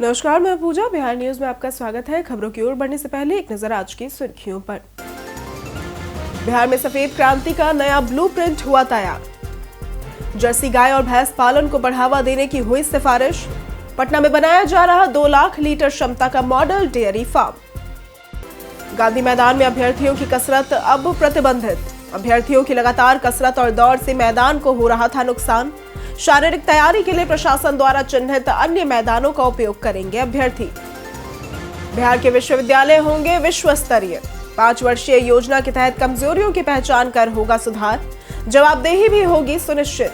नमस्कार, मैं पूजा। बिहार न्यूज में आपका स्वागत है। खबरों की ओर बढ़ने से पहले एक नजर आज की सुर्खियों पर। बिहार में सफेद क्रांति का नया ब्लूप्रिंट हुआ तैयार। जर्सी गाय और भैंस पालन को बढ़ावा देने की हुई सिफारिश। पटना में बनाया जा रहा 2 लाख लीटर क्षमता का मॉडल डेयरी फार्म। गांधी मैदान में अभ्यर्थियों की कसरत अब प्रतिबंधित। अभ्यर्थियों की लगातार कसरत और दौड़ से मैदान को हो रहा था नुकसान। शारीरिक तैयारी के लिए प्रशासन द्वारा चिन्हित अन्य मैदानों का उपयोग करेंगे अभ्यर्थी। बिहार के विश्वविद्यालय होंगे विश्व स्तरीय। 5 वर्षीय योजना के तहत कमजोरियों की पहचान कर होगा सुधार। जवाबदेही भी होगी सुनिश्चित।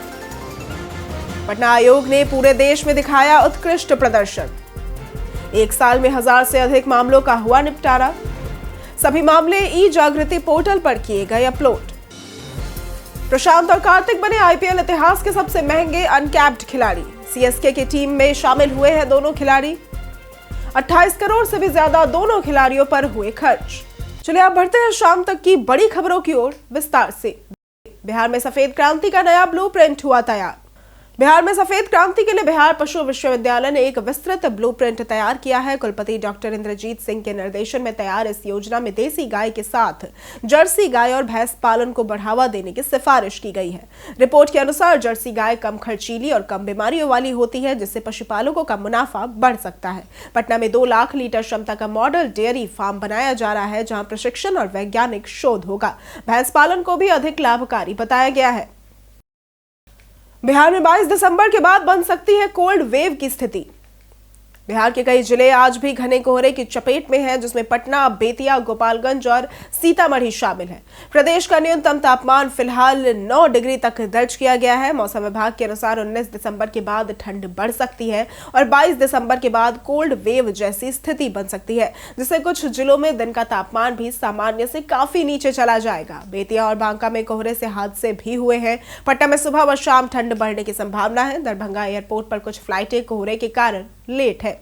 पटना आयोग ने पूरे देश में दिखाया उत्कृष्ट प्रदर्शन। 1 साल में 1000 से अधिक मामलों का हुआ निपटारा। सभी मामले ई जागृति पोर्टल पर किए गए अपलोड। प्रशांत और कार्तिक बने आईपीएल इतिहास के सबसे महंगे अनकैप्ड खिलाड़ी। सीएसके की टीम में शामिल हुए हैं दोनों खिलाड़ी। 28 करोड़ से भी ज्यादा दोनों खिलाड़ियों पर हुए खर्च। चलिए आप बढ़ते हैं शाम तक की बड़ी खबरों की ओर विस्तार से। बिहार में सफेद क्रांति का नया ब्लूप्रिंट हुआ तैयार। बिहार में सफेद क्रांति के लिए बिहार पशु विश्वविद्यालय ने एक विस्तृत ब्लूप्रिंट तैयार किया है। कुलपति डॉक्टर इंद्रजीत सिंह के निर्देशन में तैयार इस योजना में देसी गाय के साथ जर्सी गाय और भैंस पालन को बढ़ावा देने की सिफारिश की गई है। रिपोर्ट के अनुसार जर्सी गाय कम खर्चीली और कम बीमारियों वाली होती है, जिससे पशुपालकों का मुनाफा बढ़ सकता है। पटना में 2 लाख लीटर क्षमता का मॉडल डेयरी फार्म बनाया जा रहा है, जहां प्रशिक्षण और वैज्ञानिक शोध होगा। भैंस पालन को भी अधिक लाभकारी बताया गया है। बिहार में 22 दिसंबर के बाद बन सकती है कोल्ड वेव की स्थिति। बिहार के कई जिले आज भी घने कोहरे की चपेट में हैं, जिसमें पटना, बेतिया, गोपालगंज और सीतामढ़ी शामिल है। प्रदेश का न्यूनतम तापमान फिलहाल 9 डिग्री तक दर्ज किया गया है। मौसम विभाग के अनुसार 19 दिसंबर के बाद ठंड बढ़ सकती है और 22 दिसंबर के बाद कोल्ड वेव जैसी स्थिति बन सकती है, जिससे कुछ जिलों में दिन का तापमान भी सामान्य से काफी नीचे चला जाएगा। बेतिया और बांका में कोहरे से हादसे भी हुए हैं। पटना में सुबह व शाम ठंड बढ़ने की संभावना है। दरभंगा एयरपोर्ट पर कुछ फ्लाइटें कोहरे के कारण लेट है।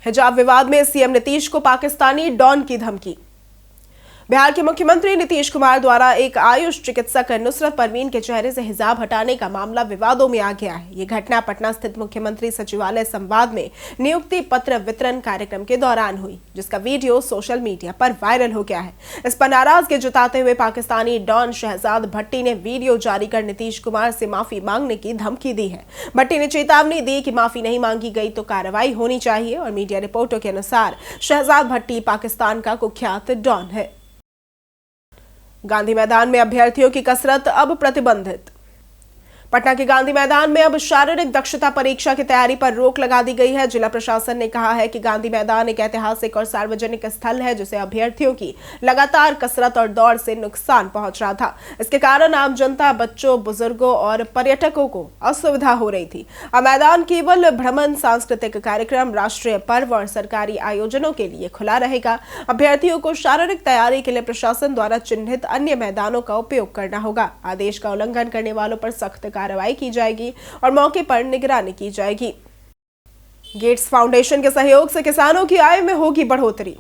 हिजाब विवाद में सीएम नीतीश को पाकिस्तानी डॉन की धमकी। बिहार के मुख्यमंत्री नीतीश कुमार द्वारा एक आयुष चिकित्सक नुसरत परवीन के चेहरे से हिजाब हटाने का मामला विवादों में आ गया है। ये घटना पटना स्थित मुख्यमंत्री सचिवालय संवाद में नियुक्ति पत्र वितरण कार्यक्रम के दौरान हुई, जिसका वीडियो सोशल मीडिया पर वायरल हो गया है। इस पर नाराजगी जताते हुए पाकिस्तानी डॉन शहजाद भट्टी ने वीडियो जारी कर नीतीश कुमार से माफी मांगने की धमकी दी है। भट्टी ने चेतावनी दी कि माफी नहीं मांगी गई तो कार्रवाई होनी चाहिए और मीडिया रिपोर्टों के अनुसार शहजाद भट्टी पाकिस्तान का कुख्यात डॉन है। गांधी मैदान में अभ्यर्थियों की कसरत अब प्रतिबंधित। पटना के गांधी मैदान में अब शारीरिक दक्षता परीक्षा की तैयारी पर रोक लगा दी गई है। जिला प्रशासन ने कहा है कि गांधी मैदान एक ऐतिहासिक और सार्वजनिक स्थल है, जिसे अभ्यर्थियों की लगातार कसरत और दौड़ से नुकसान पहुंच रहा था। इसके कारण आम जनता, बच्चों, बुजुर्गों और पर्यटकों को असुविधा हो रही थी। अब मैदान केवल भ्रमण, सांस्कृतिक कार्यक्रम, राष्ट्रीय पर्व और सरकारी आयोजनों के लिए खुला रहेगा। अभ्यर्थियों को शारीरिक तैयारी के लिए प्रशासन द्वारा चिन्हित अन्य मैदानों का उपयोग करना होगा। आदेश का उल्लंघन करने वालों पर सख्त कार्रवाई की जाएगी और मौके पर निगरानी की जाएगी। गेट्स फाउंडेशन के सहयोग से किसानों की आय में होगी बढ़ोतरी।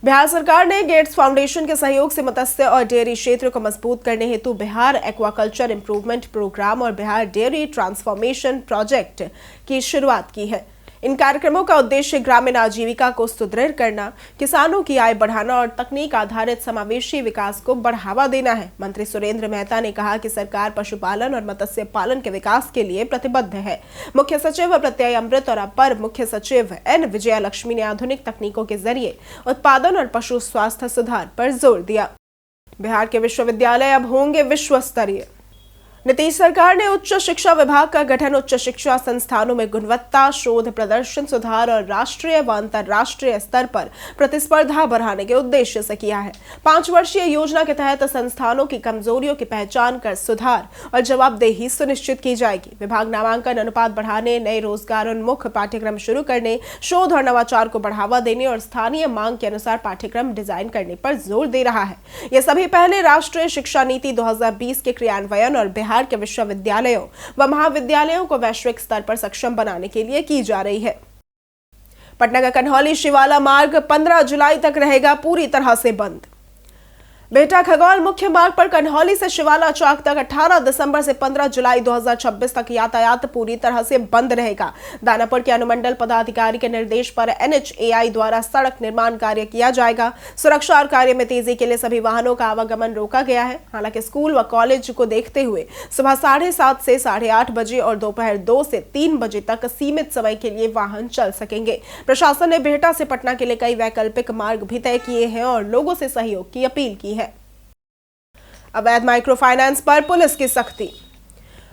बिहार सरकार ने गेट्स फाउंडेशन के सहयोग से मत्स्य और डेयरी क्षेत्र को मजबूत करने हेतु बिहार एक्वाकल्चर इंप्रूवमेंट प्रोग्राम और बिहार डेयरी ट्रांसफॉर्मेशन प्रोजेक्ट की शुरुआत की है। इन कार्यक्रमों का उद्देश्य ग्रामीण आजीविका को सुदृढ़ करना, किसानों की आय बढ़ाना और तकनीक आधारित समावेशी विकास को बढ़ावा देना है। मंत्री सुरेंद्र मेहता ने कहा कि सरकार पशुपालन और मत्स्य पालन के विकास के लिए प्रतिबद्ध है। मुख्य सचिव प्रत्यय अमृत और अपर मुख्य सचिव एन विजया लक्ष्मी ने आधुनिक तकनीकों के जरिए उत्पादन और पशु स्वास्थ्य सुधार पर जोर दिया। बिहार के विश्वविद्यालय अब होंगे विश्व स्तरीय। नीतीश सरकार ने उच्च शिक्षा विभाग का गठन उच्च शिक्षा संस्थानों में गुणवत्ता, शोध, प्रदर्शन सुधार और राष्ट्रीय व अंतर्राष्ट्रीय स्तर पर प्रतिस्पर्धा बढ़ाने के उद्देश्य से किया है। 5 वर्षीय योजना के तहत संस्थानों की कमजोरियों की पहचान कर सुधार और जवाबदेही सुनिश्चित की जाएगी। विभाग नामांकन अनुपात बढ़ाने, नए रोजगारोन्मुख पाठ्यक्रम शुरू करने, शोध और नवाचार को बढ़ावा देने और स्थानीय मांग के अनुसार पाठ्यक्रम डिजाइन करने पर जोर दे रहा है। ये सभी पहले राष्ट्रीय शिक्षा नीति 2020 के क्रियान्वयन और बिहार के विश्वविद्यालयों व महाविद्यालयों को वैश्विक स्तर पर सक्षम बनाने के लिए की जा रही है। पटना का कन्हौली शिवाला मार्ग 15 जुलाई तक रहेगा पूरी तरह से बंद। बेहटा खगौल मुख्य मार्ग पर कन्हौली से शिवाला चौक तक 18 दिसंबर से 15 जुलाई 2026 तक यातायात पूरी तरह से बंद रहेगा। दानापुर के अनुमंडल पदाधिकारी के निर्देश पर NHAI द्वारा सड़क निर्माण कार्य किया जाएगा। सुरक्षा और कार्य में तेजी के लिए सभी वाहनों का आवागमन रोका गया है। हालांकि स्कूल व कॉलेज को देखते हुए सुबह 7:30 से 8:30 बजे और दोपहर 2 से 3 बजे तक सीमित समय के लिए वाहन चल सकेंगे। प्रशासन ने बेहटा से पटना के लिए कई वैकल्पिक मार्ग भी तय किए हैं और लोगों से सहयोग की अपील की है। अवैध माइक्रो फाइनेंस पर पुलिस की सख्ती।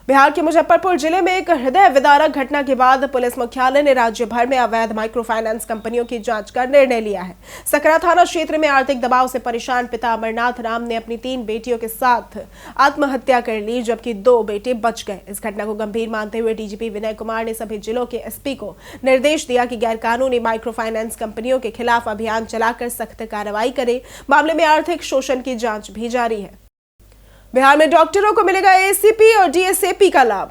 बिहार के मुजफ्फरपुर जिले में एक हृदय विदारक घटना के बाद पुलिस मुख्यालय ने राज्य भर में अवैध माइक्रो फाइनेंस कंपनियों की जांच का निर्णय लिया है। सकरा थाना क्षेत्र में आर्थिक दबाव से परेशान पिता अमरनाथ राम ने अपनी 3 बेटियों के साथ आत्महत्या कर ली, जबकि 2 बेटे बच गए। इस घटना को गंभीर मानते हुए डीजीपी विनय कुमार ने सभी जिलों के एसपी को निर्देश दिया कि गैरकानूनी माइक्रो फाइनेंस कंपनियों के खिलाफ अभियान चलाकर सख्त कार्रवाई करे। मामले में आर्थिक शोषण की जांच भी जारी है। बिहार में डॉक्टरों को मिलेगा एसीपी और डीएसएपी का लाभ।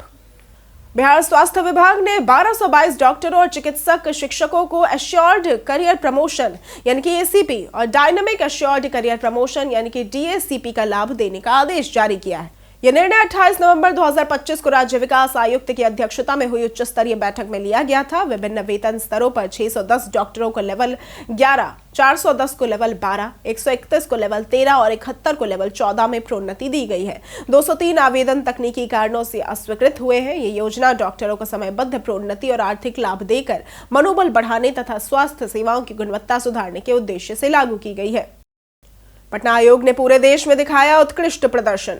बिहार स्वास्थ्य विभाग ने 1222 डॉक्टरों और चिकित्सक शिक्षकों को एश्योर्ड करियर प्रमोशन यानी कि एसीपी और डायनामिक एश्योर्ड करियर प्रमोशन यानी कि डीएससीपी का लाभ देने का आदेश जारी किया है। यह निर्णय 28 नवंबर 2025 को राज्य विकास आयुक्त की अध्यक्षता में हुई उच्च स्तरीय बैठक में लिया गया था। विभिन्न वेतन स्तरों पर 610 डॉक्टरों को लेवल 11, 410 को लेवल 12, 131 को लेवल 13 और 71 को लेवल 14 में प्रोन्नति दी गई है। 203 आवेदन तकनीकी कारणों से अस्वीकृत हुए हैं। ये योजना डॉक्टरों को समयबद्ध प्रोन्नति और आर्थिक लाभ देकर मनोबल बढ़ाने तथा स्वास्थ्य सेवाओं की गुणवत्ता सुधारने के उद्देश्य से लागू की गई है। पटना आयोग ने पूरे देश में दिखाया उत्कृष्ट प्रदर्शन।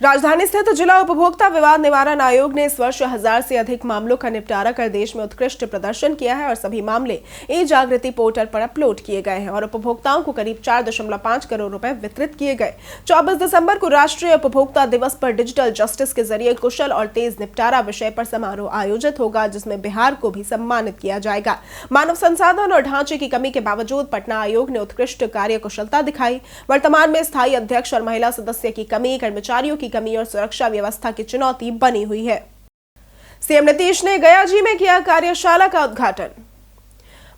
राजधानी स्थित जिला उपभोक्ता विवाद निवारण आयोग ने इस वर्ष 1000 से अधिक मामलों का निपटारा कर देश में उत्कृष्ट प्रदर्शन किया है और सभी मामले ई-जागृति पोर्टल पर अपलोड किए गए हैं और उपभोक्ताओं को करीब 4.5 करोड़ रुपए वितरित किए गए। 24 दिसंबर को राष्ट्रीय उपभोक्ता दिवस पर डिजिटल जस्टिस के जरिए कुशल और तेज निपटारा विषय पर समारोह आयोजित होगा, जिसमें बिहार को भी सम्मानित किया जाएगा। मानव संसाधन और ढांचे की कमी के बावजूद पटना आयोग ने उत्कृष्ट कार्य कुशलता दिखाई। वर्तमान में स्थायी अध्यक्ष और महिला सदस्य की कमी, कर्मचारियों की कमी और सुरक्षा व्यवस्था की चुनौती बनी हुई है। सीएम नीतीश ने गया जी में किया कार्यशाला का उद्घाटन।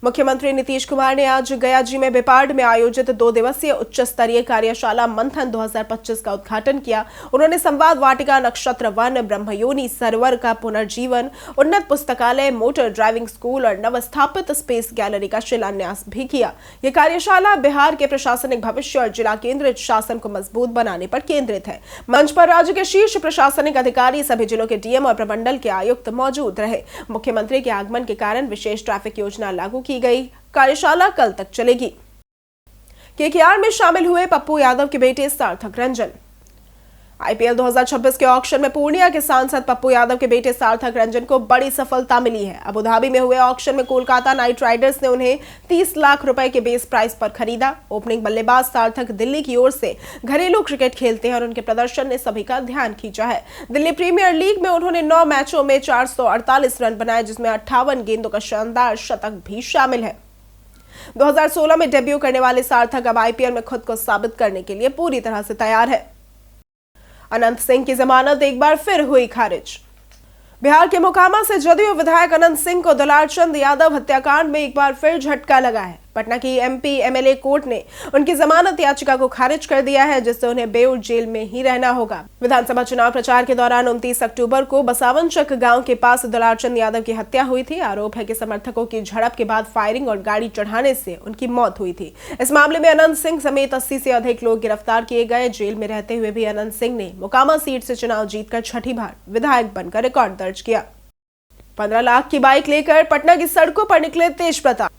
मुख्यमंत्री नीतीश कुमार ने आज गया जी में बेपार्ड में आयोजित 2 दिवसीय उच्च स्तरीय कार्यशाला मंथन 2025 का उद्घाटन किया। उन्होंने संवाद वाटिका, नक्षत्र वन, ब्रह्मयोनी सरोवर का पुनर्जीवन, उन्नत पुस्तकालय, मोटर ड्राइविंग स्कूल और नवस्थापित स्पेस गैलरी का शिलान्यास भी किया। यह कार्यशाला बिहार के प्रशासनिक भविष्य और जिला केंद्रित शासन को मजबूत बनाने पर केंद्रित है। मंच पर राज्य के शीर्ष प्रशासनिक अधिकारी, सभी जिलों के डीएम और प्रमंडल के आयुक्त मौजूद रहे। मुख्यमंत्री के आगमन के कारण विशेष ट्रैफिक योजना लागू की गई। कार्यशाला कल तक चलेगी। केकेआर में शामिल हुए पप्पू यादव के बेटे सार्थक रंजन। आईपीएल 2026 के ऑक्शन में पूर्णिया के सांसद पप्पू यादव के बेटे सार्थक रंजन को बड़ी सफलता मिली है। अबुधाबी में हुए ऑक्शन में कोलकाता नाइट राइडर्स ने उन्हें 30 लाख रुपए के बेस प्राइस पर खरीदा। ओपनिंग बल्लेबाज सार्थक दिल्ली की ओर से घरेलू क्रिकेट खेलते हैं और उनके प्रदर्शन ने सभी का ध्यान खींचा है। दिल्ली प्रीमियर लीग में उन्होंने 9 मैचों में 448 रन बनाए, जिसमें 58 गेंदों का शानदार शतक भी शामिल है। 2016 में डेब्यू करने वाले सार्थक अब आईपीएल में खुद को साबित करने के लिए पूरी तरह से तैयार है। अनंत सिंह की जमानत एक बार फिर हुई खारिज। बिहार के मोकामा से जदयू विधायक अनंत सिंह को दुलारचंद यादव हत्याकांड में एक बार फिर झटका लगा है। पटना की एमपी एमएलए कोर्ट ने उनकी जमानत याचिका को खारिज कर दिया है, जिससे उन्हें बेऊर जेल में ही रहना होगा। विधानसभा चुनाव प्रचार के दौरान 29 अक्टूबर को बसावनचक गांव के पास दुलारचंद यादव की हत्या हुई थी। आरोप है कि समर्थकों की झड़प के बाद फायरिंग और गाड़ी चढ़ाने से उनकी मौत हुई थी। इस मामले में अनंत सिंह समेत 80 से अधिक लोग गिरफ्तार किए गए। जेल में रहते हुए भी अनंत सिंह ने मोकामा सीट से चुनाव जीतकर छठी बार विधायक बनकर रिकॉर्ड दर्ज किया। 15 लाख की बाइक लेकर पटना की सड़कों पर निकले तेज प्रताप।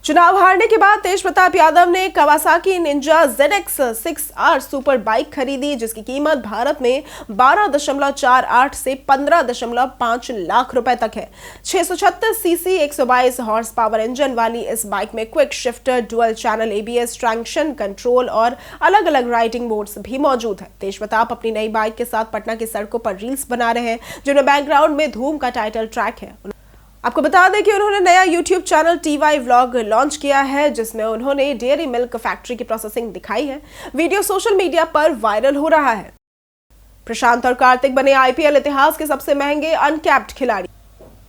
चुनाव हारने के बाद तेज प्रताप यादव ने Kawasaki Ninja ZX 6R super bike खरीदी, जिसकी कीमत भारत में 12.48 से 15.5 लाख रुपए तक है। 636 सीसी 122 हॉर्स पावर इंजन वाली इस बाइक में quick shifter, dual channel ABS, traction control और अलग अलग राइडिंग मोड्स भी मौजूद है। तेज प्रताप अपनी नई बाइक के साथ पटना की सड़कों पर रील्स बना रहे हैं, जिनमें बैकग्राउंड में धूम का टाइटल ट्रैक है। आपको बता दें कि उन्होंने नया YouTube channel TY vlog launch किया है, जिसमें उन्होंने डेयरी मिल्क फैक्ट्री की प्रोसेसिंग दिखाई है। वीडियो सोशल मीडिया पर वायरल हो रहा है। प्रशांत और कार्तिक बने आईपीएल इतिहास के सबसे महंगे अनकैप्ड खिलाड़ी।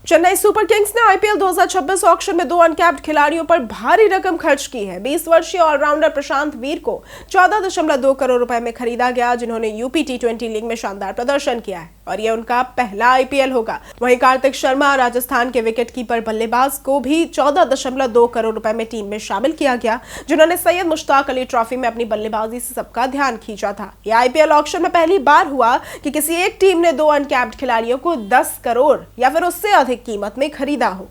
चेन्नई सुपर किंग्स ने आईपीएल 2026 ऑक्शन में 2 अनकैप्ड खिलाड़ियों पर भारी रकम खर्च की है। 20 वर्षीय ऑलराउंडर प्रशांत वीर को 14.2 करोड़ रुपए में खरीदा गया, जिन्होंने यूपी टी20 लीग में शानदार प्रदर्शन किया है और यह उनका पहला आईपीएल होगा। वहीं कार्तिक शर्मा राजस्थान के विकेटकीपर बल्लेबाज को भी 14.2 करोड़ रुपए में टीम में शामिल किया गया, जिन्होंने सैयद मुश्ताक अली ट्रॉफी में अपनी बल्लेबाजी से सबका ध्यान खींचा था। यह आईपीएल ऑक्शन में पहली बार हुआ कि किसी एक टीम ने 2 अनकैप्ड खिलाड़ियों को 10 करोड़ या फिर उससे अधिक कीमत में खरीदा हो।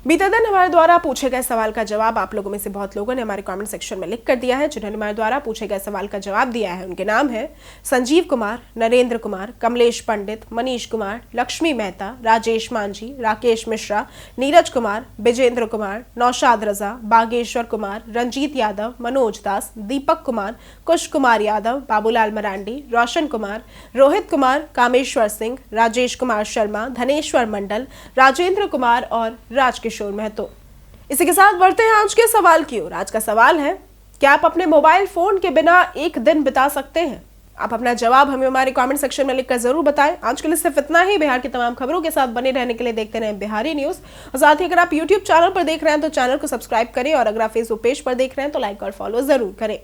बीते दिन हमारे द्वारा पूछे गए सवाल का जवाब आप लोगों में से बहुत लोगों ने हमारे कमेंट सेक्शन में लिख कर दिया है। जिन्होंने हमारे द्वारा पूछे गए सवाल का जवाब दिया है उनके नाम है संजीव कुमार, नरेंद्र कुमार, कमलेश पंडित, मनीष कुमार, लक्ष्मी मेहता, राजेश मांझी, राकेश मिश्रा, नीरज कुमार, विजेंद्र कुमार, नौशाद रजा, बागेश्वर कुमार, रंजीत यादव, मनोज दास, दीपक कुमार, कुश कुमार यादव, बाबूलाल मरांडी, रोशन कुमार, रोहित कुमार, कामेश्वर सिंह, राजेश कुमार शर्मा, धनेश्वर मंडल, राजेंद्र कुमार और राजकिशोर महतो। इसी के साथ बढ़ते हैं आज के सवाल की ओर। आज का सवाल है, क्या आप अपने मोबाइल फोन के बिना एक दिन बिता सकते हैं? आप अपना जवाब हमें हमारे कमेंट सेक्शन में लिखकर जरूर बताएं। आज के लिए सिर्फ इतना ही। बिहार की तमाम खबरों के साथ बने रहने के लिए देखते रहें बिहारी न्यूज। और साथ ही अगर आप यूट्यूब चैनल पर देख रहे हैं तो चैनल को सब्सक्राइब करें और अगर आप फेसबुक पेज पर देख रहे हैं तो लाइक और फॉलो जरूर करें।